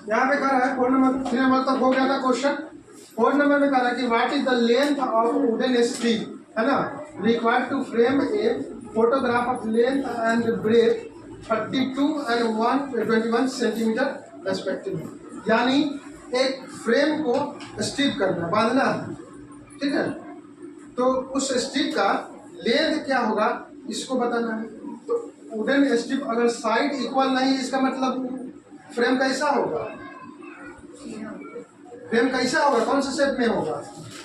यहाँ पे कह रहा है 4 नंबर 3 नंबर तक हो गया था क्वेश्चन। 4 नंबर में कह रहा है कि what is the length of wooden strip, है ना, required to frame a photograph of length and breadth 32 and 121 centimetre respectively. यानी एक फ्रेम को स्ट्रिप करना, बांधना है, ठीक है। तो उस स्ट्रिप का लेंथ क्या होगा इसको बताना है। तो वुडन स्ट्रिप अगर साइड इक्वल नहीं, इसका मतलब फ्रेम कैसा होगा, फ्रेम कैसा होगा, कौन सा शेप में होगा,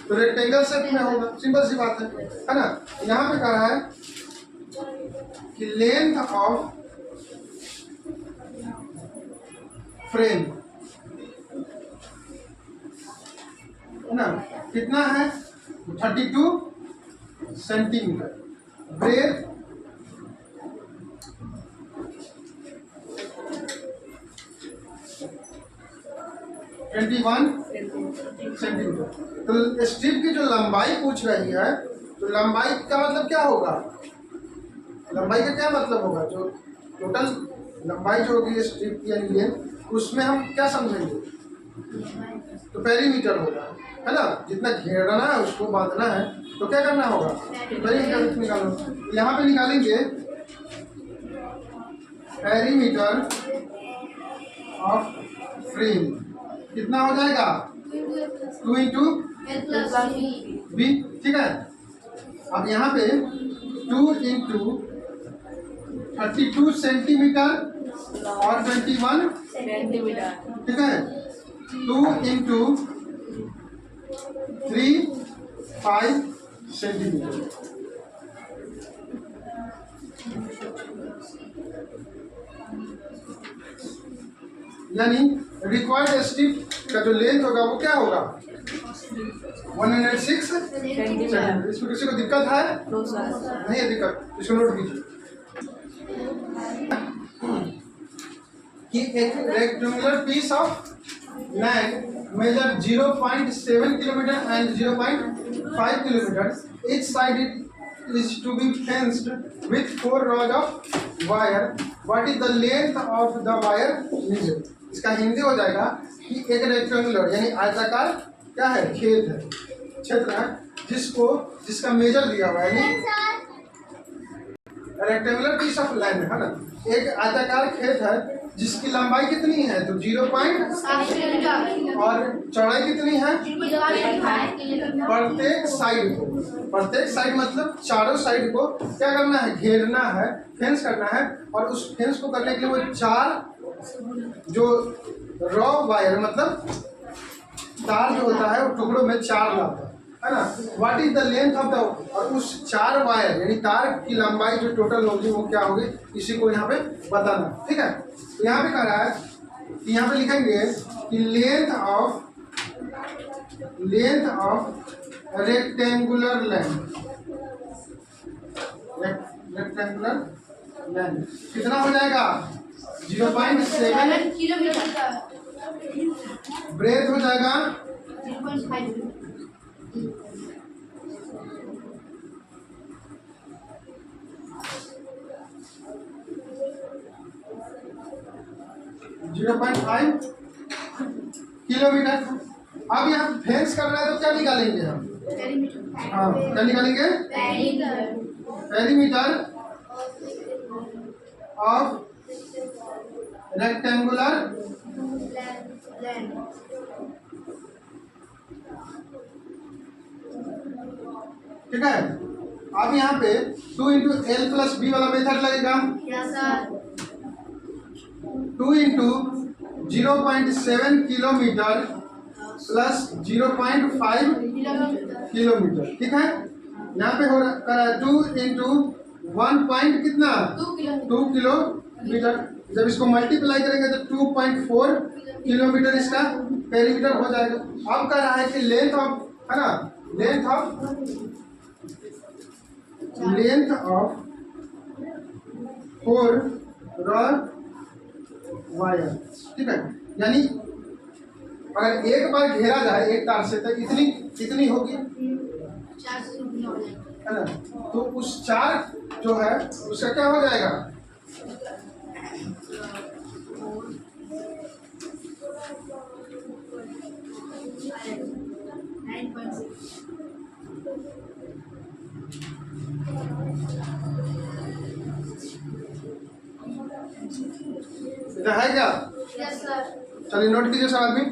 तो रेक्टेंगल शेप में होगा, सिंपल सी बात है ना। यहाँ पे कह रहा है कि लेंथ ऑफ फ्रेम है ना कितना है 32 सेंटीमीटर, ब्रेथ 21 सेंटीमीटर। तो स्ट्रिप की जो लंबाई पूछ रही है, तो लंबाई का मतलब क्या होगा, लंबाई का क्या मतलब होगा, जो टोटल लंबाई जो होगी स्ट्रिप की यानी लेंथ, उसमें हम क्या समझेंगे, तो पेरीमीटर होगा, है ना। जितना घेरना है उसको बांधना है तो क्या करना होगा, पेरीमीटर निकालो। यहाँ पे निकालेंगे पेरीमीटर ऑफ फ्रेम, कितना हो जाएगा 2 इंटू बी, ठीक है। अब यहाँ पे 2 इंटू 32 सेंटीमीटर और 21 सेंटीमीटर, ठीक है। 2 इंटू 3 5 सेंटीमीटर, यानी रिक्वायर्ड स्ट्रिप का जो लेंथ होगा वो क्या होगा 106 सेंटीमीटर। इसमें किसी को दिक्कत है, नहीं है दिक्कत, इसको नोट कीजिए कि एक rectangular piece of land measure 0.7 kilometer and 0.5 kilometers. Each side is to be fenced with 4 rods of wire. What is the length of the wire needed? इसका हिंदी हो जाएगा कि एक रेक्टेंगुलर यानी आयताकार क्या है, खेत है, क्षेत्र है, जिसका मेजर दिया हुआ है, रेक्टेंगुलर पीस ऑफ लैंड है ना, एक आयताकार खेत है जिसकी लंबाई कितनी है तो 0 और चौड़ाई कितनी है प्रत्येक साइड मतलब चारों साइड को क्या करना है, घेरना है, फेंस करना है। और उस फेंस को करने के लिए वो 4 जो रॉ वायर मतलब तार जो होता है वो टुकड़ों में 4 लाता है ना। What is the length of the, और उस 4 वायर यानी तार की लंबाई जो टोटल होगी वो क्या होगी, इसी को यहाँ पे बताना, ठीक है। तो यहाँ पे कह रहा है, यहाँ पे लिखेंगे कि लेंथ ऑफ रेक्टेंगुलर लैंड कितना हो जाएगा 0.7 किलोमीटर, ब्रेथ हो जाएगा 0.5 किलोमीटर। अब यहाँ फेंस करना है तो क्या निकालेंगे हम, हाँ क्या निकालेंगे, पेरीमीटर ऑफ रेक्टेंगुलर ठीक है। अब यहाँ पे 2 इंटू एल प्लस बी वाला मेथड लगेगा, 2 इंटू 0.7 किलोमीटर प्लस 0.5 किलोमीटर, ठीक है। यहाँ पे हो रहा है 2 इंटू 1 पॉइंट कितना 2 किलोमीटर। जब इसको मल्टीप्लाई करेंगे तो 2.4 किलोमीटर इसका पेरीमीटर हो जाएगा। अब कह रहा है कि लेंथ ऑफ, है ना, लेंथ ऑफ 4 रॉड वायर, ठीक है। यानी अगर एक बार घेरा जाए एक तार से तो कितनी होगी, है ना। तो उस 4 जो है उसका क्या हो जाएगा इधर है क्या? Yes sir. चलिए नोट कीजिए सब आदमी।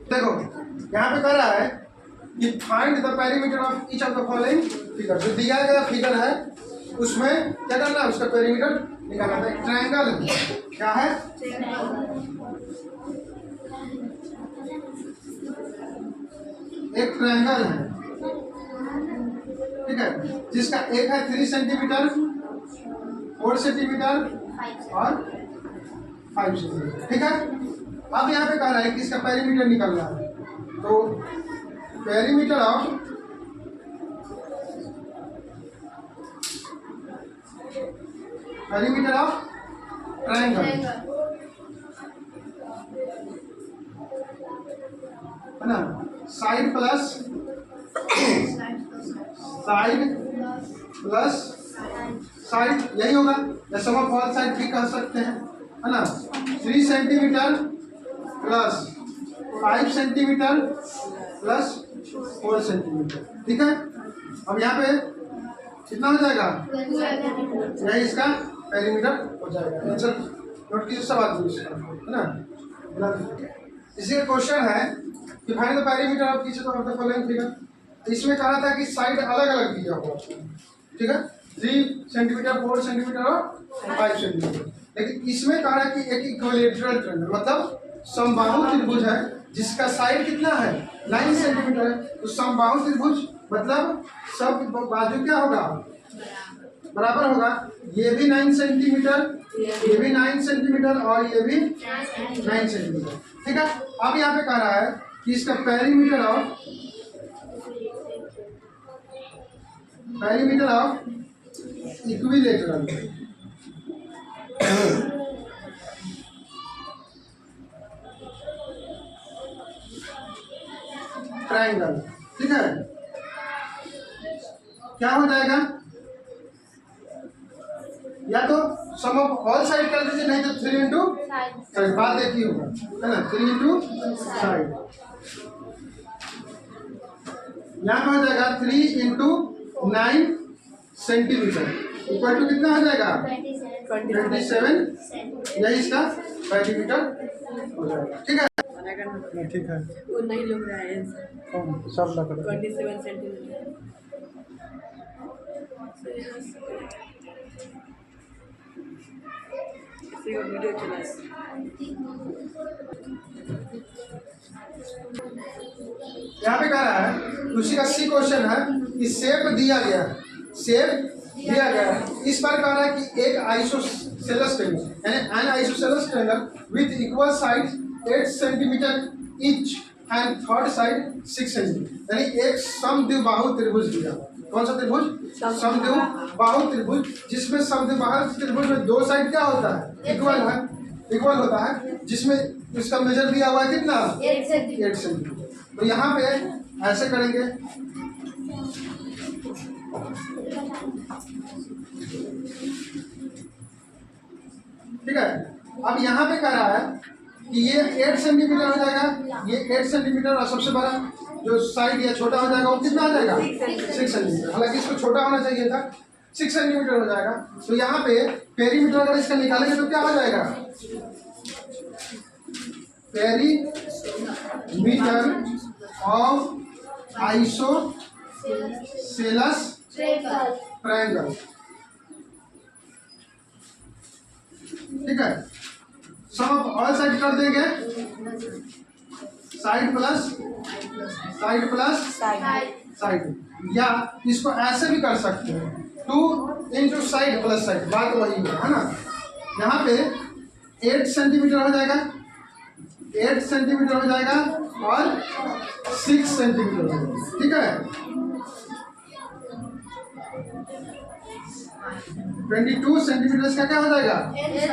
देखो यहाँ पे कह रहा है कि find the perimeter of each of the following figure. जो दिया गया फिगर है उसमें क्या करना है, उसका पेरीमीटर निकालना है। ट्रायंगल क्या है? एक ट्रायंगल है, ठीक है, जिसका एक है 3 सेंटीमीटर, 4 सेंटीमीटर और 5 सेंटीमीटर, ठीक है। अब यहाँ पे कह रहा है कि इसका पेरीमीटर निकालना है, तो पेरीमीटर ऑफ ट्रायंगल है ना, साइड प्लस साइड यही होगा, या सम ऑफ ऑल साइड भी कह सकते हैं, है ना। 3 centimetre plus 5 centimetre plus 4 centimetre, ठीक है। अब यहाँ पे कितना हो जाएगा, यही इसका पेरीमीटर हो जाएगा। आंसर नोट कीजिए सब आदमी इसका, है ना। इसी का क्वेश्चन है कि find the perimeter of each of the following figure. इसमें कहा था कि साइड अलग अलग दिया हुआ, ठीक है, 3 सेंटीमीटर, 4 सेंटीमीटर और 5 सेंटीमीटर। लेकिन इसमें कहा है कि एक इक्विलेटरल ट्रायंगल, मतलब समबाहु त्रिभुज है जिसका साइड कितना है, 9 सेंटीमीटर है। तो समबाहु त्रिभुज मतलब सब बाजू क्या होगा, बराबर होगा। ये भी 9 सेंटीमीटर, ये भी 9 सेंटीमीटर और ये भी 9 सेंटीमीटर, ठीक है। अब यहाँ पे कह रहा है कि इसका पेरीमीटर ऑफ इक्विलेटरल ट्रायंगल, ठीक है, क्या हो जाएगा, या तो सम ऑफ ऑल साइड कर दीजिए, नहीं तो 3 इंटू साइड, बात एक ही होगा, है ना, 3 इंटू साइड। यहाँ पे हो जाएगा 3 इंटू 9 सेंटीमीटर इक्वल टू कितना हो जाएगा, 27, यही इसका पेरीमीटर हो जाएगा, ठीक है। ठीक है, वो नहीं लोग रहा है सब लग रहा है। 27 सेंटीमीटर। इसी का वीडियो चला है। यहाँ पे कह रहा है उसी का सी क्वेश्चन है कि शेप दिया गया है, शेप दिया गया है, इस पर कह रहा है कि एक आइसोसेलेस ट्रायंगल यानी N isosceles triangle with equal side 8 centimetre each and third side 6 centimetre, यानी एक समद्विबाहु त्रिभुज दिया। कौन सा त्रिभुज, समद्विबाहु त्रिभुज, जिसमें समद्विबाहु त्रिभुज में 2 साइड क्या होता है, इक्वल होता है, जिसमें इसका मेजर दिया हुआ है कितना, 8 सेंटीमीटर। तो यहाँ पे ऐसे करेंगे, ठीक है। अब यहाँ पे कह रहा है कि ये 8 सेंटीमीटर हो जाएगा, ये 8 सेंटीमीटर, और सबसे बड़ा जो साइड या छोटा हो जाएगा वो कितना हो जाएगा, 6 सेंटीमीटर। हालांकि इसको छोटा होना चाहिए था, 6 सेंटीमीटर हो जाएगा। तो यहाँ पे पेरीमीटर अगर इसका निकालेंगे तो क्या हो जाएगा, पेरीमीटर ऑफ आइसोसेलेस ट्रायंगल, ठीक है। सम ऑफ ऑल साइड कर देंगे, साइड प्लस साइड, या इसको ऐसे भी कर सकते हैं, 2 इंटू साइड प्लस साइड, बात वही है ना। यहाँ पे 8 सेंटीमीटर हो जाएगा, 8 सेंटीमीटर हो जाएगा और 6 सेंटीमीटर हो जाएगा, ठीक है। 22 सेंटीमीटर का क्या हो जाएगा, पेरीमीटर हो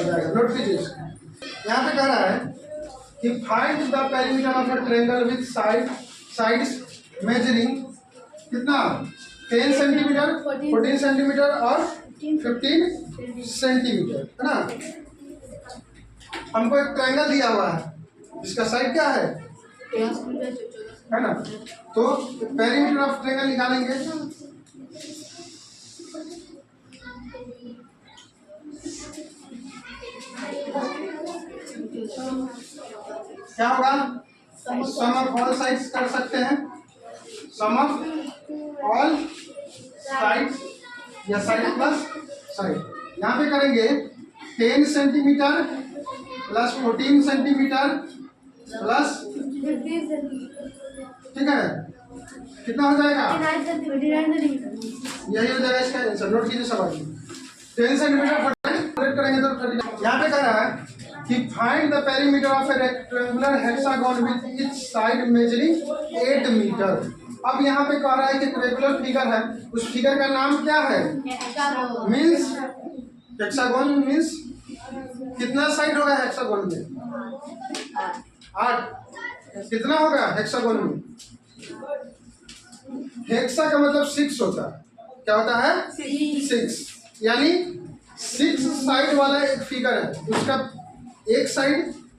जाएगा। नोट कीजिए इसको। यहाँ पे कह रहा है कि find the perimeter of a triangle with sides measuring कितना 10 सेंटीमीटर, 14 सेंटीमीटर और 15 सेंटीमीटर, है ना। हमको एक ट्रायंगल दिया हुआ है जिसका साइड क्या है ना। तो पेरीमीटर ऑफ ट्रायंगल निकालेंगे। क्या होगा, सम ऑफ ऑल साइड्स कर सकते हैं, सम ऑफ ऑल साइड्स या साइड प्लस साइड। यहाँ पे करेंगे 10 सेंटीमीटर प्लस 14 सेंटीमीटर प्लस, ठीक है, कितना हो जाएगा, यही हो जाएगा इसका आंसर। नोट कीजिए सवाल 10 सेंटीमीटर करेंगे तो 39। यहाँ पे कह रहा है कि find the perimeter of a rectangular hexagon with each side measuring 8 metre. अब यहाँ पे कह रहा है कि रेगुलर फिगर है, उस फिगर का नाम क्या है, मीन्स हेक्सागोन मीन्स कितना साइड होगा हेक्सागोन में, 8। कितना होगा हेक्सागोन में, हेक्सा का मतलब 6 होता है, क्या होता है 6, यानी 6 साइड वाला एक फिगर है, उसका एक साइड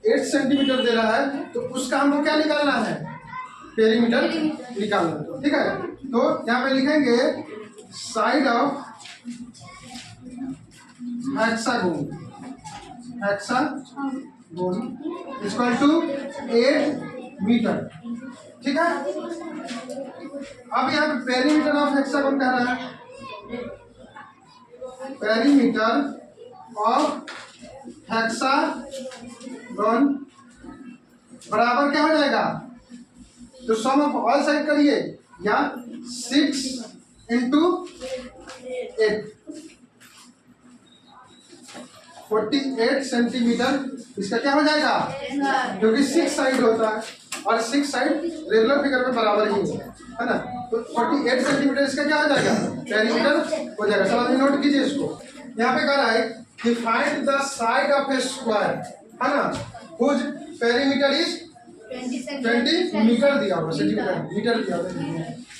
8 सेंटीमीटर दे रहा है, तो उसका हमको क्या निकालना है, पेरीमीटर निकालना है, ठीक है। तो यहाँ पे लिखेंगे side of hexagon, hexagon equal to 8 metre, ठीक है। अब यहाँ पे पेरीमीटर ऑफ हेक्सागोन कह रहा है, पेरीमीटर ऑफ हेक्सागोन बराबर क्या हो जाएगा, तो सम ऑफ ऑल साइड करिए, या 6 इंटू 8, 48 सेंटीमीटर। इसका क्या हो जाएगा, क्योंकि 6 साइड होता है और 6 साइड रेगुलर फिगर में बराबर ही है ना, तो 48 सेंटीमीटर इसका क्या हो जाएगा, पेरीमीटर हो जाएगा। सब आदमी नोट कीजिए इसको। यहाँ पे कह रहा है कि find the side of a square, है ना, हुज पेरीमीटर इज 20 मीटर दिया हुआ, सेंटीमीटर मीटर दिया हुआ,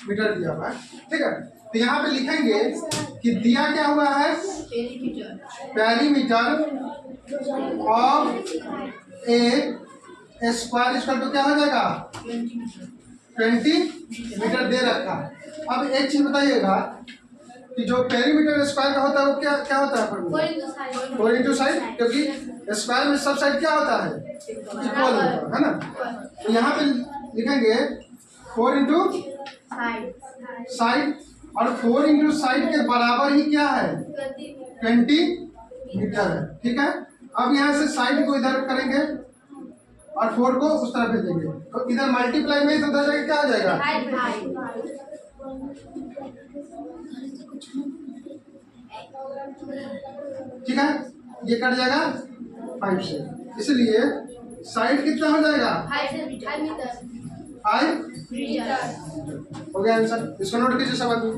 मीटर दिया हुआ है, ठीक है। तो यहाँ पे लिखेंगे कि दिया क्या हुआ है, perimeter of a square equal to क्या हो जाएगा, 20 मीटर दे रखा है। अब एक चीज बताइएगा कि जो पेरीमीटर स्क्वायर का होता है वो क्या क्या होता है, 4 इंटू साइड, क्योंकि स्क्वायर में सब साइड क्या होता है, इक्वल होता है ना। तो यहाँ पे लिखेंगे 4 इंटू साइड, और 4 इंटू साइड के बराबर ही क्या है, 20 मीटर है, ठीक है। अब यहाँ से साइड को इधर करेंगे और 4 को उस तरफ भेजेंगे, तो इधर मल्टीप्लाई में इधर जाके क्या आ जाएगा, ठीक है, ये कट जाएगा 5 से, इसलिए साइड कितना हो जाएगा, 5 हो गया आंसर। इसको नोट कीजिए सब आदमी।